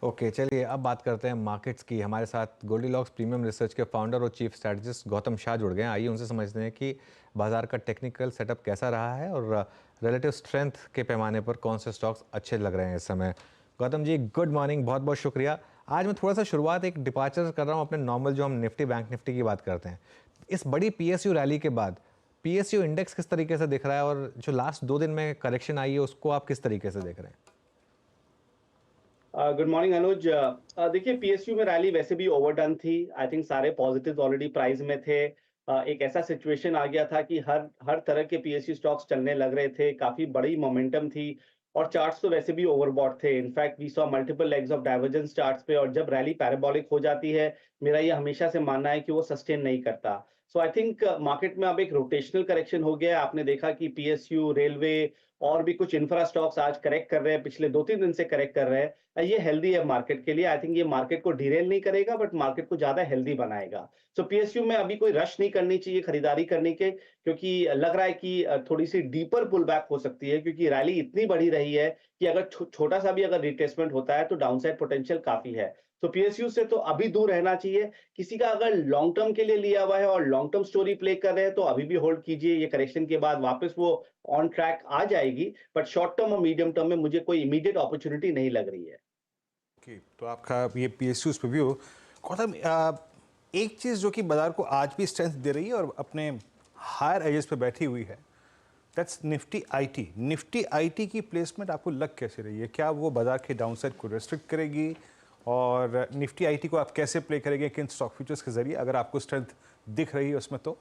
Okay, चलिए अब बात करते हैं मार्केट्स की। हमारे साथ गोल्डीलॉक्स प्रीमियम रिसर्च के फाउंडर और चीफ स्ट्रैटेजिस्ट गौतम शाह जुड़ गए हैं। आइए उनसे समझते हैं कि बाजार का टेक्निकल सेटअप कैसा रहा है और रिलेटिव स्ट्रेंथ के पैमाने पर कौन से स्टॉक्स अच्छे लग रहे हैं इस समय। गौतम जी, गुड मॉर्निंग, बहुत बहुत शुक्रिया। आज मैं थोड़ा सा शुरुआत एक डिपार्चर कर रहा हूँ अपने नॉर्मल जो हम निफ्टी बैंक निफ्टी की बात करते हैं। इस बड़ी पीएसयू रैली के बाद पीएसयू इंडेक्स किस तरीके से दिख रहा है और जो लास्ट 2 दिन में करेक्शन आई है उसको आप किस तरीके से देख रहे हैं? गुड मॉर्निंग अनुज। देखिए, पीएसयू में रैली वैसे भी ओवरडन थी। आई थिंक सारे पॉजिटिव्स ऑलरेडी प्राइस में थे। एक ऐसा सिचुएशन आ गया था कि हर हर तरह के पीएसयू स्टॉक्स चलने लग रहे थे, काफी बड़ी मोमेंटम थी और चार्ट्स तो वैसे भी ओवरबॉट थे। In fact we saw multiple legs of divergence charts पे, और जब रैली पैराबोलिक हो जाती है, मेरा ये हमेशा से मानना है कि वो सस्टेन नहीं करता। सो आई थिंक मार्केट में अब एक रोटेशनल करेक्शन हो गया है। आपने देखा कि पीएसयू, रेलवे और भी कुछ इंफ्रा स्टॉक्स आज करेक्ट कर रहे हैं, पिछले 2-3 दिन से करेक्ट कर रहे हैं। ये हेल्दी है मार्केट के लिए। आई थिंक ये मार्केट को डिरेल नहीं करेगा, बट मार्केट को ज्यादा हेल्दी बनाएगा। सो पीएसयू में अभी कोई रश नहीं करनी चाहिए खरीदारी करने के, क्योंकि लग रहा है कि थोड़ी सी डीपर पुल बैक हो सकती है, क्योंकि रैली इतनी बड़ी रही है कि अगर छोटा सा भी अगर रिट्रेसमेंट होता है तो डाउनसाइड पोटेंशियल काफी है। तो पीएसयू से तो अभी दूर रहना चाहिए। किसी का अगर लॉन्ग टर्म के लिए लिया हुआ है और लॉन्ग टर्म स्टोरी प्ले कर रहे हैं तो अभी भी होल्ड कीजिए। ये करेक्शन के बाद वापस वो ऑन ट्रैक आ जाएगी, बट शॉर्ट टर्म और मीडियम टर्म में मुझे कोई इमीडिएट अपॉर्चुनिटी नहीं लग रही है। ओके, तो आपका ये पीएसयूज पे व्यू। गौतम, एक चीज़ जो कि बाजार को आज भी स्ट्रेंथ दे रही है और अपने हायर एजेस पे बैठी हुई है, that's Nifty IT. Nifty IT की प्लेसमेंट आपको लग कैसे रही है? क्या वो बाजार के डाउनसाइड को रेस्ट्रिक्ट करेगी? और निफ्टी आईटी को आप कैसे प्ले करेंगे, किन स्टॉक फ्यूचर्स के जरिए, अगर आपको स्ट्रेंथ दिख रही है उसमें तो?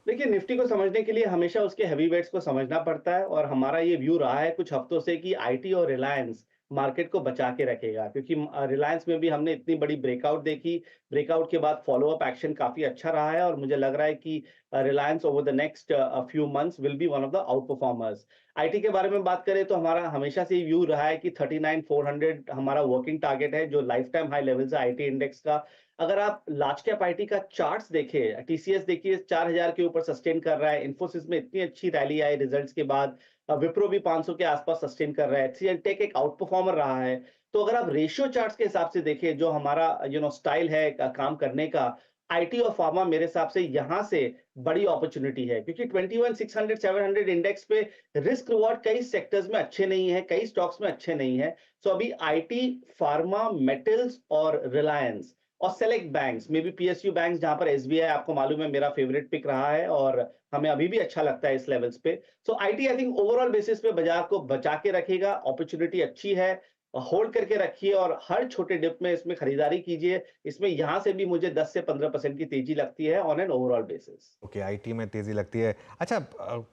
देखिए, निफ्टी को समझने के लिए हमेशा उसके हेवीवेट्स को समझना पड़ता है, और हमारा ये व्यू रहा है कुछ हफ्तों से कि आईटी और रिलायंस मार्केट को बचा के रखेगा, क्योंकि रिलायंस में भी हमने इतनी बड़ी ब्रेकआउट देखी। ब्रेकआउट के बाद फॉलो अप एक्शन काफी अच्छा रहा है, और मुझे लग रहा है कि Reliance over the next few months will be one of the out performers. IT के बारे में बात करें तो हमारा हमेशा से व्यू रहा है कि 39,400 हमारा वर्किंग टारगेट है, जो लाइफ टाइम हाई लेवल्स है आईटी इंडेक्स का। अगर आप लार्ज कैप आईटी का चार्ट्स देखें, टीसीएस देखिए 4000 के ऊपर सस्टेन कर रहा है। इन्फोसिस में इतनी अच्छी रैली आई रिजल्ट्स के बाद। विप्रो भी 500 के आसपास सस्टेन कर रहा है। एचसीएल टेक एक आउट परफॉर्मर रहा है। तो अगर आप रेशियो चार्ट्स के हिसाब से देखें, जो हमारा स्टाइल है काम करने का, आईटी और फार्मा मेरे हिसाब से यहां से बड़ी अपॉर्चुनिटी है, क्योंकि 21,600 700 इंडेक्स पे रिस्क रिवॉर्ड कई सेक्टर्स में अच्छे नहीं है, कई स्टॉक्स में अच्छे नहीं है। सो अभी आईटी, फार्मा, मेटल्स और रिलायंस और सेलेक्ट बैंक्स में भी, पीएसयू बैंक्स जहां पर एसबीआई आपको मालूम है मेरा फेवरेट पिक रहा है और हमें अभी भी अच्छा लगता है इस लेवल्स पे। So it I think overall basis पे बाजार को बचा के रखेगा। अपॉर्चुनिटी अच्छी है, होल्ड करके रखिए और हर छोटे डिप में इसमें खरीदारी कीजिए। इसमें यहां से भी मुझे 10 से 15% की तेजी लगती है on an overall basis. Okay, IT में तेजी लगती है। अच्छा,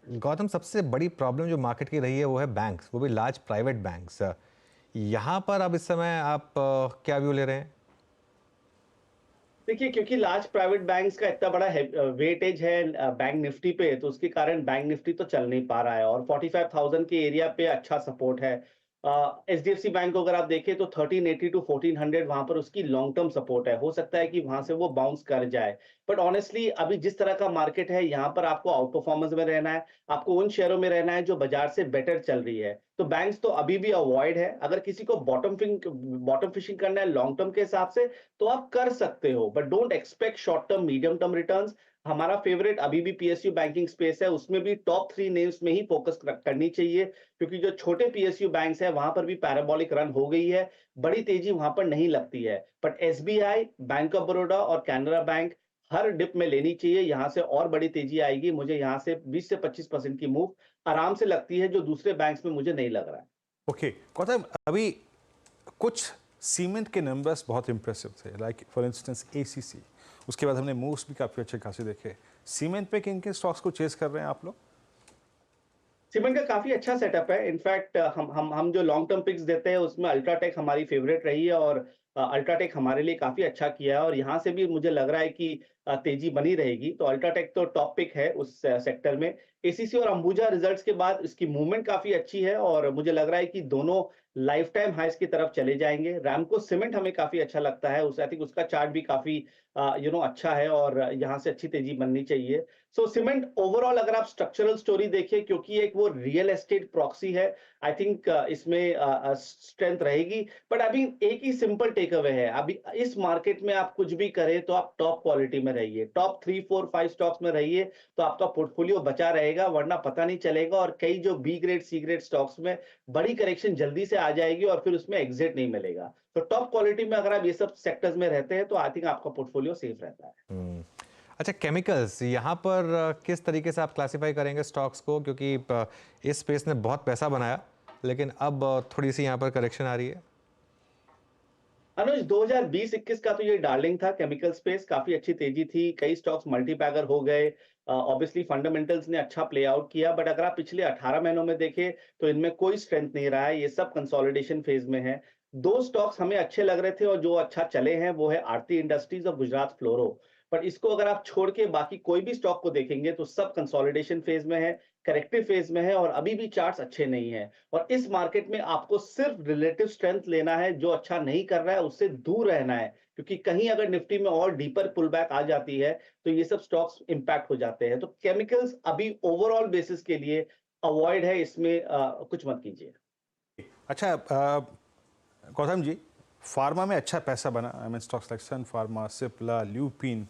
गौतम, सबसे बड़ी प्रॉब्लम जो मार्केट की रही है वो है बैंक्स, वो भी लार्ज प्राइवेट बैंक्स। यहाँ पर अब इस समय आप क्या व्यू ले रहे हैं? देखिए, क्योंकि लार्ज प्राइवेट बैंक्स का इतना बड़ा वेटेज है बैंक निफ्टी पे, तो उसके कारण बैंक निफ्टी तो चल नहीं पा रहा है, और 45,000 के एरिया पे अच्छा सपोर्ट है। एचडीएफसी बैंक को अगर आप देखें तो 1380 टू 1400 वहां पर उसकी लॉन्ग टर्म सपोर्ट है। हो सकता है कि वहां से वो बाउंस कर जाए, बट ऑनेस्टली अभी जिस तरह का मार्केट है, यहाँ पर आपको आउट परफॉर्मेंस में रहना है। आपको उन शेयरों में रहना है जो बाजार से बेटर चल रही है। तो बैंक्स तो अभी भी अवॉइड है। अगर किसी को बॉटम फिशिंग करना है लॉन्ग टर्म के हिसाब से, तो आप कर सकते हो, but don't expect short term medium term returns. हमारा फेवरेट अभी भी पीएसयू बैंकिंग स्पेस है, उसमें भी टॉप 3 नेम्स में ही फोकस करनी चाहिए, क्योंकि जो छोटे पीएसयू बैंक्स है वहां पर भी पैराबोलिक रन हो गई है। बड़ी तेजी वहां पर नहीं लगती है, but SBI, bank of Baroda और कैनरा बैंक हर डिप में लेनी चाहिए। यहां से और बड़ी तेजी आएगी। मुझे यहां से 20 से 25% की मूव आराम से लगती है, जो दूसरे बैंक्स में मुझे नहीं लग रहा है। ओके गौतम, अभी कुछ सीमेंट के नंबर्स बहुत इंप्रेसिव थे, लाइक फॉर इंस्टेंस एसीसी। उसके बाद हमने मूव्स भी काफ़ी अच्छे खासे देखे। सीमेंट पे किन किन स्टॉक्स को चेस कर रहे हैं आप लोग? सीमेंट का काफी अच्छा सेटअप है। इनफैक्ट हम जो लॉन्ग टर्म पिक्स देते हैं उसमें अल्ट्राटेक हमारी फेवरेट रही है, और अल्ट्राटेक हमारे लिए काफी अच्छा किया है, और यहाँ से भी मुझे लग रहा है कि तेजी बनी रहेगी। तो अल्ट्राटेक तो टॉप पिक है उस सेक्टर में। एसीसी और अंबुजा रिजल्ट्स के बाद इसकी मूवमेंट काफी अच्छी है, और मुझे लग रहा है कि दोनों लाइफ टाइम हाइस की तरफ चले जाएंगे। रैमको सीमेंट हमें काफी अच्छा लगता है, उस आई थिंक उसका चार्ट भी काफी अच्छा है और यहाँ से अच्छी तेजी बननी चाहिए। सो सीमेंट ओवरऑल अगर आप स्ट्रक्चरल स्टोरी देखिए, क्योंकि एक वो रियल एस्टेट प्रॉक्सी है, आई थिंक इसमें स्ट्रेंथ रहेगी। बट अभी एक ही सिंपल टेक अवे है, अभी इस मार्केट में आप कुछ भी करें तो आप टॉप क्वालिटी में रहिए, टॉप 3, 4, 5 स्टॉक्स में रहिए, तो आपका पोर्टफोलियो बचा रहेगा, वरना पता नहीं चलेगा और कई जो B grade, C grade stocks में बड़ी करेक्शन जल्दी से आ जाएगी और फिर उसमें एग्जिट नहीं मिलेगा। तो टॉप क्वालिटी में अगर आप ये सब सेक्टर्स में रहते हैं तो आई थिंक आपका पोर्टफोलियो सेफ रहता है। अच्छा, केमिकल्स यहाँ पर किस तरीके से आप क्लासिफाई करेंगे स्टॉक्स को, क्योंकि इस स्पेस ने बहुत पैसा बनाया लेकिन अब थोड़ी सी यहाँ पर करेक्शन आ रही है। अनुज 2020-21 का तो ये डार्लिंग था, केमिकल स्पेस काफी अच्छी तेजी थी, कई स्टॉक्स मल्टीबैगर हो गए। ऑब्वियसली फंडामेंटल्स ने अच्छा प्ले आउट किया, बट अगर आप पिछले 18 महीनों में देखें तो इनमें कोई स्ट्रेंथ नहीं रहा है, ये सब कंसोलिडेशन फेज में है। दो स्टॉक्स हमें अच्छे लग रहे थे और जो अच्छा चले हैं वो है आरती इंडस्ट्रीज और गुजरात फ्लोरो। पर इसको अगर आप छोड़ के बाकी कोई भी स्टॉक को देखेंगे तो सब कंसोलिडेशन फेज में है, करेक्टिव फेज में है और अभी भी चार्ट्स अच्छे नहीं है। और इस मार्केट में आपको सिर्फ रिलेटिव स्ट्रेंथ लेना है, जो अच्छा नहीं कर रहा है उससे दूर रहना है, क्योंकि कहीं अगर निफ्टी में और डीपर पुल बैक आ जाती है तो ये सब स्टॉक्स इंपैक्ट हो जाते हैं। तो केमिकल्स अभी ओवरऑल बेसिस के लिए अवॉइड है, इसमें कुछ मत कीजिए। अच्छा, गौतम जी, फार्मा में अच्छा पैसा बना। I mean stocks like Sun Pharma, Cipla, Lupin,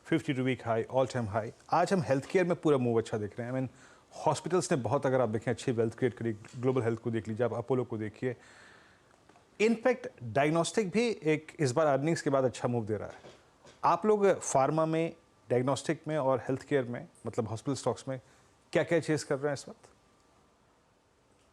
52 week high, all time high. आज हम हेल्थ केयर में पूरा मूव अच्छा देख रहे हैं। आई मीन हॉस्पिटल्स ने बहुत, अगर आप देखें, अच्छी वेल्थ क्रिएट करी। ग्लोबल हेल्थ को देख लीजिए, आप अपोलो को देखिए। इनफैक्ट डायग्नोस्टिक भी एक इस बार अर्निंग्स के बाद अच्छा मूव दे रहा है। आप लोग फार्मा में, डायग्नोस्टिक में और हेल्थ केयर में, मतलब हॉस्पिटल स्टॉक्स में क्या क्या चेस कर रहे हैं इस वक्त?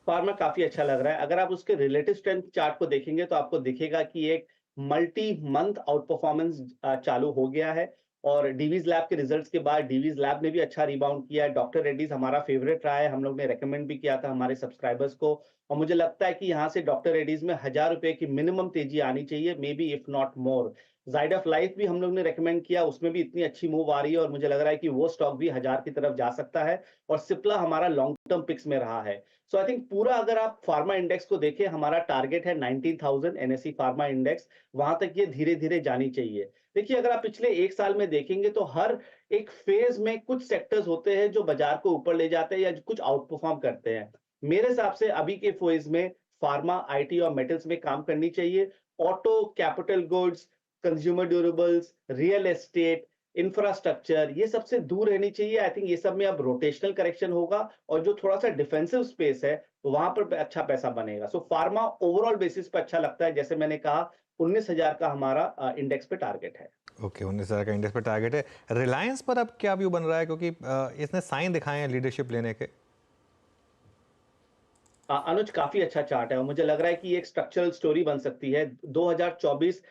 फार्मा काफी अच्छा लग रहा है। अगर आप उसके रिलेटिव स्ट्रेंथ चार्ट को देखेंगे तो आपको दिखेगा कि एक मल्टी मंथ आउट परफॉर्मेंस चालू हो गया है और डीवीज लैब के रिजल्ट्स के बाद डीवीज लैब ने भी अच्छा रिबाउंड किया है। डॉक्टर रेड्डीज हमारा फेवरेट रहा है, हम लोग ने रेकमेंड भी किया था हमारे सब्सक्राइबर्स को, और मुझे लगता है कि यहाँ से डॉक्टर रेड्डीज में 1000 रुपए की मिनिमम तेजी आनी चाहिए, may be if not more. Side of life भी हम लोग ने रेकमेंड किया, उसमें भी इतनी अच्छी मूव आ रही है और मुझे लग रहा है कि वो स्टॉक भी 1000 की तरफ जा सकता है। और सिप्ला हमारा लॉन्ग टर्म पिक्स में रहा है। सो आई थिंक पूरा अगर आप फार्मा इंडेक्स को देखें, हमारा टारगेट है 19,000 एनएसई फार्मा इंडेक्स, वहां तक ये धीरे धीरे जानी चाहिए। देखिए, अगर आप पिछले एक साल में देखेंगे तो हर एक फेज में कुछ सेक्टर्स होते हैं जो बाजार को ऊपर ले जाते हैं या कुछ आउट परफॉर्म करते हैं। मेरे हिसाब से अभी के फेज में फार्मा, आईटी और मेटल्स में काम करनी चाहिए। Auto, capital goods, consumer durables, real estate, infrastructure, ये सबसे दूर रहनी चाहिए। आई थिंक ये सब में अब रोटेशनल करेक्शन होगा और जो थोड़ा सा डिफेंसिव स्पेस है तो वहां पर अच्छा पैसा बनेगा। सो फार्मा ओवरऑल बेसिस पे अच्छा लगता है। जैसे मैंने कहा, 19,000 का हमारा इंडेक्स पे टारगेट है। ओके, 19,000 का इंडेक्स पे टारगेट है। रिलायंस पर अब क्या व्यू बन रहा है, क्योंकि इसने साइन दिखाए हैं लीडरशिप लेने के। अनुज काफी अच्छा चार्ट है और मुझे लग रहा है कि एक स्ट्रक्चरल स्टोरी बन सकती है। 2024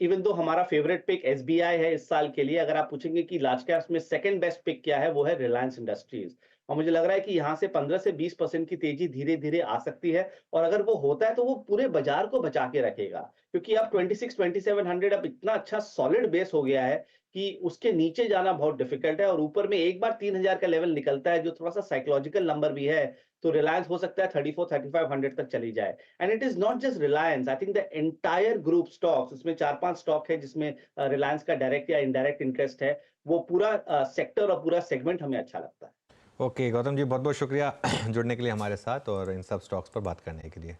इवन दो हमारा फेवरेट पिक एसबीआई है इस साल के लिए, अगर आप पूछेंगे कि लार्ज कैप्स में सेकंड बेस्ट पिक क्या है, वो है रिलायंस इंडस्ट्रीज। और मुझे लग रहा है कि यहाँ से 15 से 20% की तेजी धीरे धीरे आ सकती है और अगर वो होता है तो वो पूरे बाजार को बचा के रखेगा, क्योंकि अब 26-2700 अब इतना अच्छा सॉलिड बेस हो गया है कि उसके नीचे जाना बहुत डिफिकल्ट है और ऊपर में एक बार 3000 का लेवल निकलता है जो थोड़ा सा साइकोलॉजिकल नंबर भी है, तो रिलायंस हो सकता है 34-3500 तक चली जाए। And it is not just Reliance, I think the entire group stocks, उसमें 4-5 स्टॉक है जिसमें रिलायंस का डायरेक्ट या इनडायरेक्ट इंटरेस्ट है, वो पूरा सेक्टर और पूरा सेगमेंट हमें अच्छा लगता है। ओके गौतम जी, बहुत बहुत शुक्रिया जुड़ने के लिए हमारे साथ और इन सब स्टॉक्स पर बात करने के लिए।